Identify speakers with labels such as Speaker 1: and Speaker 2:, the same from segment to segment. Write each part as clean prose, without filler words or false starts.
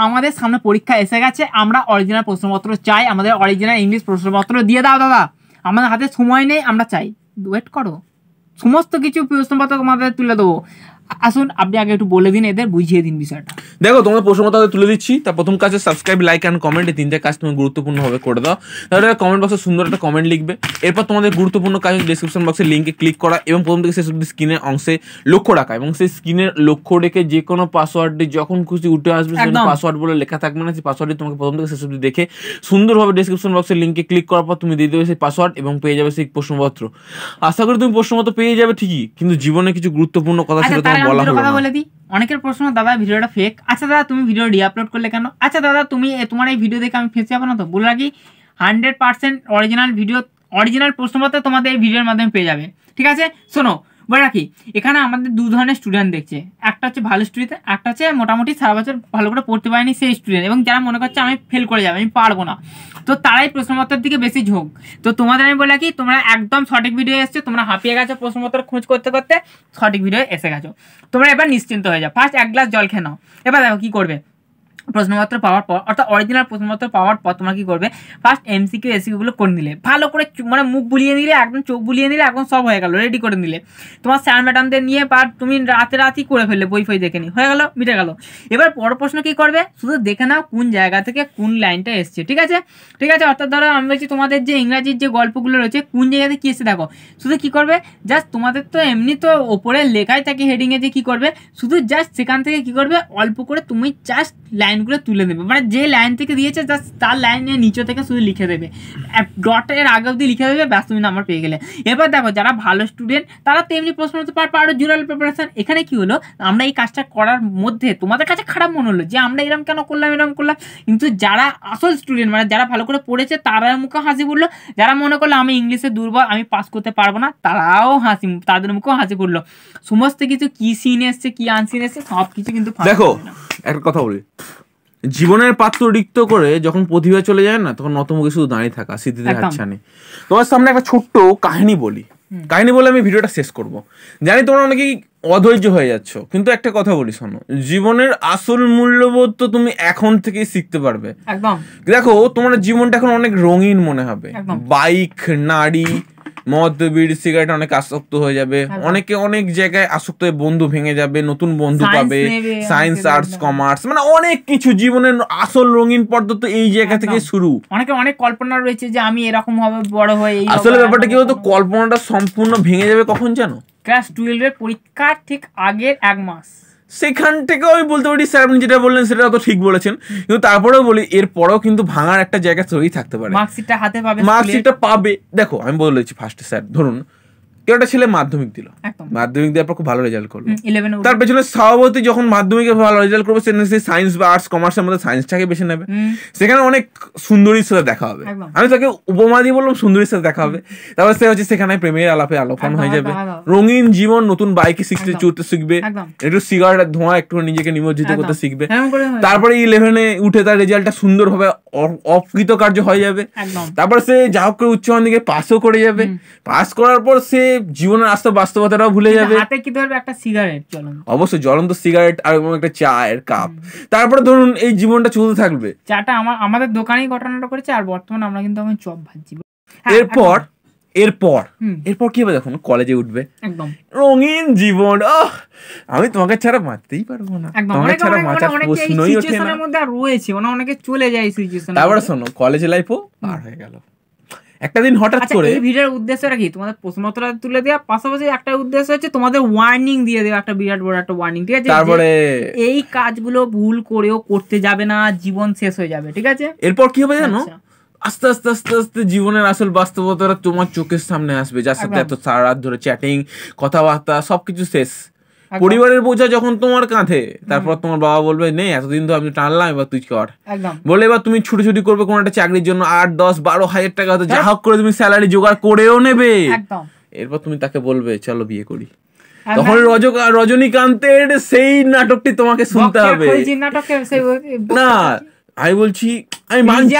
Speaker 1: আমাদের সামনে পরীক্ষা এসে গেছে, আমরা অরিজিনাল প্রশ্নপত্র চাই, আমাদের অরিজিনাল ইংলিশ প্রশ্নপত্র দিয়ে দাও দাদা, আমাদের হাতে সময় নেই, আমরা চাই, ওয়েট করো, সমস্ত কিছু প্রশ্নপত্র তোমাদের তুলে দেবো। আসুন আপনি আগে একটু বলে দিন, এদের বুঝিয়ে দিন বিষয়টা।
Speaker 2: দেখো তোমার প্রশ্নপত্র তুলে দিচ্ছি, তার প্রথম কাজ সাবস্ক্রাইব, লাইক অ্যান্ড কমেন্ট, এই তিনটে কাজ তুমি গুরুত্বপূর্ণভাবে করে দাও। তাহলে কমেন্ট বক্সে সুন্দর একটা কমেন্ট লিখবে। এরপর তোমাদের গুরুত্বপূর্ণ কাজ ডিসক্রিপশন বক্সের লিঙ্কে ক্লিক করা এবং প্রথম থেকে শেষ অবধি স্ক্রিনের অংশে লক্ষ্য রাখা, এবং সেই স্ক্রিনের লক্ষ্য রেখে যে কোনো পাসওয়ার্ডটি যখন খুশি উঠে আসবে সেখানে পাসওয়ার্ড বলে লেখা থাকবে না, সেই পাসওয়ার্ডটি তোমাকে প্রথম থেকে শেষ অবধি দেখে সুন্দরভাবে ডিসক্রিপশন বক্সের লিঙ্কে ক্লিক করার পর তুমি দিয়ে দেবে সেই পাসওয়ার্ড এবং পেয়ে যাবে সেই প্রশ্নপত্র। আশা করি তুমি প্রশ্নপত্র পেয়ে যাবে ঠিকই, কিন্তু জীবনে কিছু গুরুত্বপূর্ণ কথা সেটা তোমার বলা হলো না।
Speaker 1: অনেকের প্রশ্ন, দাদা ভিডিওটা ফেক, আচ্ছা দাদা তুমি ভিডিও রিআপলোড করলে কেন, আচ্ছা দাদা তুমি তোমার এই ভিডিও দেখে আমি ফেসে যাবো না তো? বলে রাখি 100% অরিজিনাল ভিডিও, অরিজিনাল প্রশ্নপত্র তোমাদের এই ভিডিওর মাধ্যমে পেয়ে যাবে, ঠিক আছে? শোনো বলে রাখি, এখানে আমাদের দু ধরনের স্টুডেন্ট দেখছে, একটা হচ্ছে ভালো স্টুডেন্ট, একটা হচ্ছে মোটামুটি সারা বছর ভালো করে পড়তে পারেনি সেই স্টুডেন্ট, এবং যারা মনে করছে আমি ফেল করে যাবো, আমি পারবো না, তো তারাই প্রশ্নপত্রের দিকে বেশি ঝোঁক। তো তোমাদের আমি বলে রাখি, তোমরা একদম সঠিক ভিডিও এসছো, তোমরা হাঁপিয়ে গেছো প্রশ্নপত্র খোঁজ করতে করতে, সঠিক ভিডিও এসে গেছো, তোমরা এবার নিশ্চিন্ত হয়ে যাও। ফার্স্ট এক গ্লাস জল খেয়ে নাও। এবার দেখো কী করবে, প্রশ্নপত্র পাওয়ার পর, অর্থাৎ অরিজিনাল প্রশ্নপত্র পাওয়ার পর তোমরা কি করবে, ফার্স্ট এমসিকিউ এসিকিউগুলো করে নিলে, ভালো করে মানে মুখ বুলিয়ে নিলে, একদম চোখ বুলিয়ে নিলে, একদম সব হয়ে গেল, রেডি করে নিলে, তোমার স্যার ম্যাডামদের নিয়ে বা তুমি রাতেই করে ফেললে, বই ফই দেখে নি, হয়ে গেল, মিটে গেল। এবার বড় প্রশ্ন কি করবে, শুধু দেখে নাও কোন জায়গা থেকে কোন লাইনটা এসছে, ঠিক আছে? ঠিক আছে, অর্থাৎ ধরো আমি বলছি তোমাদের যে ইংরাজির যে গল্পগুলো রয়েছে কোন জায়গাতে কী এসে দেখো, শুধু কি করবে, জাস্ট তোমাদের তো এমনি তো ওপরে লেখাই থাকে হেডিংয়ে যে কী করবে, শুধু জাস্ট সেখান থেকে কী করবে, অল্প করে তুমি জাস্ট লাইনগুলো তুলে দেবে, মানে যে লাইন থেকে দিয়েছে জাস্ট তার লাইনের নিচে থেকে শুধু লিখে দেবে, ডটের আগে অবধি লিখে দেবে, ব্যাস তুমি নাম্বার পেয়ে গেলে। এবার দেখো যারা ভালো স্টুডেন্ট তারা তো এমনি প্রশ্ন হতে পারো জুরাল প্রিপারেশন। এখানে কি হলো, আমরা এই কাজটা করার মধ্যে তোমাদের কাছে খারাপ মনে হলো যে আমরা এরকম কেন করলাম, কিন্তু যারা আসল স্টুডেন্ট মানে যারা ভালো করে পড়েছে তারার মুখে হাসি পড়লো, যারা মনে করলো আমি ইংলিশে দুর্বল, আমি পাস করতে পারবো না, তারাও তাদের মুখেও হাসি পড়লো। সমস্ত কিছু কি সিন এসছে কি আনসিন এসছে সব কিছু কিন্তু
Speaker 2: দেখো একটা কথা বলি, জীবনের পাত্র রিক্ত করে যখন প্রতিভা চলে যায় না, তখন নতমুখে শুধু দাঁড়িয়ে থাকা, স্মৃতিতে হাতছা নেই। তোমার সামনে একটা ছোট্ট কাহিনী বলি, কাহিনী বলে আমি ভিডিওটা শেষ করব। জানি তোমরা অনেকেই অধৈর্য হয়ে যাচ্ছ, কিন্তু একটা কথা বলি শোনো, জীবনের আসল মূল্যবোধ তো তুমি এখন থেকেই শিখতে পারবে।
Speaker 1: একদম
Speaker 2: দেখো তোমার জীবনটা এখন অনেক রঙিন মনে হবে, বাইক, নারী, মদ, বিড়ি, সিগারেট অনেক আসক্ত হয়ে যাবে, অনেকে অনেক জায়গায় আসক্ত হয়ে বন্ধু ভেঙে যাবে, নতুন বন্ধু পাবে, সায়েন্স, আর্টস, কমার্স, মানে অনেক কিছু। জীবনের আসল রঙিন পর্দা তো এই জায়গা থেকে শুরু।
Speaker 1: অনেকে অনেক কল্পনা রয়েছে যে আমি এরকম হবে, বড় হয়ে।
Speaker 2: আসলে ব্যাপারটা কি বলতো, কল্পনাটা সম্পূর্ণ ভেঙে যাবে কখন জানো?
Speaker 1: ক্লাস 12 এর পরীক্ষার ঠিক আগের 1 মাস।
Speaker 2: সেখান থেকেও আমি বলতে পারি স্যার আপনি যেটা বললেন সেটা তো ঠিক বলেছেন, কিন্তু তারপরেও বলি এরপরেও কিন্তু ভাঙার একটা জায়গা তৈরি থাকতে পারে।
Speaker 1: মার্কশিটটা হাতে পাবে,
Speaker 2: মার্কশিটটা পাবে। দেখো আমি বলেছি ফার্স্টে স্যার ধরুন কেউ একটা ছেলে মাধ্যমিক দিল, মাধ্যমিক দেওয়ার পর খুব ভালো রেজাল্ট করলো, তার পেছনে স্বভাবতই যখন মাধ্যমিকে ভালো রেজাল্ট করবে সে সায়েন্স বা আর্টস কমার্সের মধ্যে সায়েন্সটাকে বেছে নেবে। সেখানে অনেক সুন্দরীর সাথে দেখা হবে, আমি তাকে উপমা দিয়ে বললাম সুন্দরীর সাথে দেখা হবে, তারপর সে হচ্ছে সেখানে প্রেমের আলাপে আলোপন হয়ে যাবে, রঙিন জীবন, নতুন বাইকে চড়তে শিখবে, একটু সিগারেটের ধোঁয়া একটু নিজেকে নিমজ্জিত করতে শিখবে, তারপরে 11-এ উঠে তার রেজাল্টটা সুন্দরভাবে অকৃতকার্য হয়ে যাবে, তারপর সে যা হোক করে উচ্চ মাধ্যমিকে পাসও করে যাবে, পাস করার পর সে জীবনের বাস্তবতাটাও ভুলে যাবে,
Speaker 1: হাতে কি ধরবে একটা সিগারেট,
Speaker 2: অবশ্যই জ্বলন্ত সিগারেট আর একটা চায়ের কাপ, তারপরে ধরুন এই জীবনটা চলতে থাকবে।
Speaker 1: চাটা আমাদের দোকানেই ঘটনাটা করেছে, আর বর্তমানে আমরা কিন্তু এখন চপ ভাজছি।
Speaker 2: এরপর কি হবে, দেখুন কলেজে উঠবে, একদম রঙিন জীবন, আমি তোমাকে ছাড়া বাঁচতেই পারবো না, তোমাকে ছাড়া বাঁচার প্রশ্নই ওঠে না, মধ্যে
Speaker 1: রয়েছে অনেকে চলে যায় সিচুয়েশন।
Speaker 2: তারপরে শোনো কলেজ লাইফও পার হয়ে গেল, একটা দিন হঠাৎ করে।
Speaker 1: এই ভিডিওর উদ্দেশ্যটা কি, তোমাদের প্রশ্নপত্র তুলে দেওয়া, পাশাপাশি একটা উদ্দেশ্য হচ্ছে তোমাদের ওয়ার্নিং দিয়ে দেওয়া, একটা বিরাট বড় একটা ওয়ার্নিং, ঠিক আছে?
Speaker 2: তারপরে
Speaker 1: এই কাজগুলো ভুল করেও করতে যাবে না, জীবন শেষ হয়ে যাবে, ঠিক আছে?
Speaker 2: এরপর কি হবে জানো, আস্তে আস্তে আস্তে আস্তে জীবনের আসল বাস্তবতাটা তোমার চোখের সামনে আসবে, যার সাথে এত সারা রাত ধরে চ্যাটিং, কথাবার্তা, সবকিছু শেষ। পরিবারের বোঝা যখন তোমার কাঁধে, তারপর তোমার বাবা বলবে নেই এতদিন তো আমি টানলাম, এবার তুই কর, বলে এবার তুমি ছুটি করবে কোনো একটা চাকরির জন্য, 8-10-12 হাজার টাকা হয়তো যা হোক করে তুমি স্যালারি জোগাড় করেও নেবে, এরপর তুমি তাকে বলবে চলো বিয়ে করি, তখন রজনীকান্তের সেই নাটকটি তোমাকে শুনতে হবে। না আমি বলছি, আমি মানছি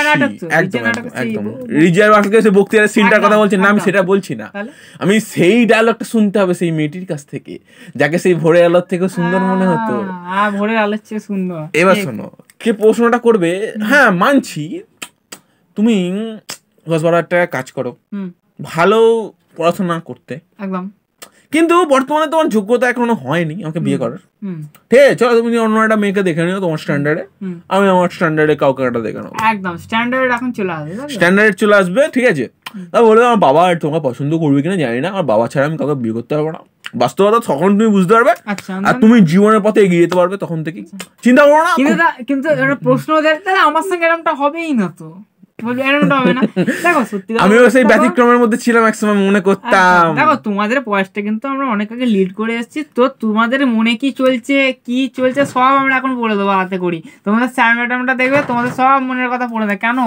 Speaker 2: একদম একদম রিজার বক্তিয়ারের সিনটার কথা বলছি না, আমি সেটা বলছি না, আমি সেই ডায়লগটা শুনতে হবে সেই মেয়েটির কাছ থেকে যাকে সেই ভোরের আলোর থেকে সুন্দর মনে হতো,
Speaker 1: ভোরের আলোর চেয়ে সুন্দর।
Speaker 2: এবার শোনো কে প্রশ্নটা করবে, হ্যাঁ মানছি তুমি 10-12 টাকা কাজ করো, ভালো পড়াশোনা করতে,
Speaker 1: একদম,
Speaker 2: কিন্তু বর্তমানে তোমার যোগ্যতা এখনো হয়নি আমাকে বিয়ে করার, ঠিক আছে চলো তুমি অন্য একটা মেয়েকে দেখে নিও তোমার স্ট্যান্ডার্ডে, আমি আমার স্ট্যান্ডার্ডে কাউকে একটা দেখে নেবো,
Speaker 1: একদম স্ট্যান্ডার্ড এখন চলে আসবে,
Speaker 2: স্ট্যান্ডার্ড চলে আসবে, ঠিক আছে। তা বলবে আমার বাবা তোমাকে পছন্দ করবে কিনা জানি না, আমার বাবা ছাড়া আমি কাউকে বিয়ে করতে পারবো না। বাস্তবতা তখন তুমি বুঝতে পারবে, আর তুমি জীবনের পথে এগিয়ে যেতে পারবে তখন থেকে, চিন্তা করো না।
Speaker 1: কিন্তু প্রশ্ন তাহলে আমার সঙ্গে এরকমটা হবেই না তো,
Speaker 2: আমিও সেই ব্যতিক্রমের মধ্যে ছিলাম একসময়, মনে করতাম।
Speaker 1: দেখো তোমাদের বয়সটা কিন্তু আমরা অনেক আগে লিড করে এসেছি, তো তোমাদের মনে কি চলছে সব আমরা এখন বলে দেবো হাতে করি। তোমাদের স্যার ম্যাডামটা দেখবে তোমাদের সব মনের কথা পড়ে দেয়, কেন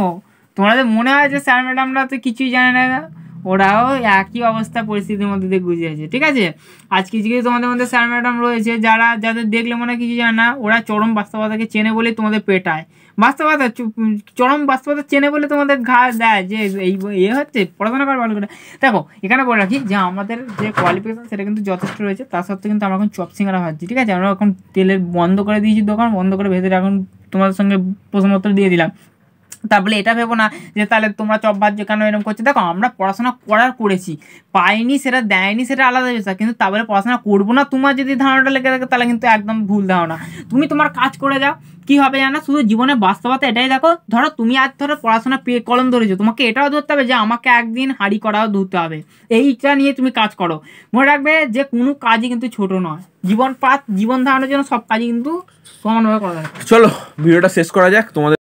Speaker 1: তোমাদের মনে হয় যে স্যার ম্যাডামরা তো কিছুই জানে না, ওরাও একই অবস্থা পরিস্থিতির মধ্যে দিয়ে গুজিয়েছে, ঠিক আছে। আজ কিছু কিছু তোমাদের মধ্যে স্যার ম্যাডাম রয়েছে যাদের দেখলে মনে হয় কিছু জানে না, ওরা চরম বাস্তবতাকে চেনে বলেই তোমাদের পেটায়, চরম বাস্তবতা চেনে বলে তোমাদের ঘা দেয় যে এই হচ্ছে পড়াশোনা করা ভালো করে। দেখো এখানে বলে রাখি যে আমাদের যে কোয়ালিফিকেশন সেটা কিন্তু যথেষ্ট রয়েছে, তার সত্ত্বেও কিন্তু আমরা এখন চপ সিঙ্গারা ভাবছি, ঠিক আছে। আমরা এখন তেলের বন্ধ করে দিয়েছি দোকান, বন্ধ করে ভেতরে এখন তোমাদের সঙ্গে প্রশ্নোত্তর দিয়ে দিলাম। তারপরে এটা ভেবো না যে তাহলে তোমরা চপ ভাজছো কেন এরকম করছো। দেখো আমরা পড়াশোনা করেছি, পাইনি সেটা দেয়নি সেটা আলাদা বিষয়, কিন্তু তারপরে পড়াশোনা করবো না তোমার যদি ধারণাটা লেগে থাকে তাহলে কিন্তু একদম ভুল ধারণা। তুমি তোমার কাজ করে যাও, কি হবে জানো, শুধু জীবনে বাস্তবতা এটাই দেখো, ধরো তুমি আজ পড়াশোনা কলম ধরেছো, তোমাকে এটাও ধরতে হবে যে আমাকে একদিন হাঁড়ি করাও ধরতে হবে, এইটা নিয়ে তুমি কাজ করো। মনে রাখবে যে কোনো কাজই কিন্তু ছোট নয়, জীবন ধারণের জন্য সব কাজই কিন্তু সমানভাবে করা যায়।
Speaker 2: চলো ভিডিওটা শেষ করা যাক। তোমাদের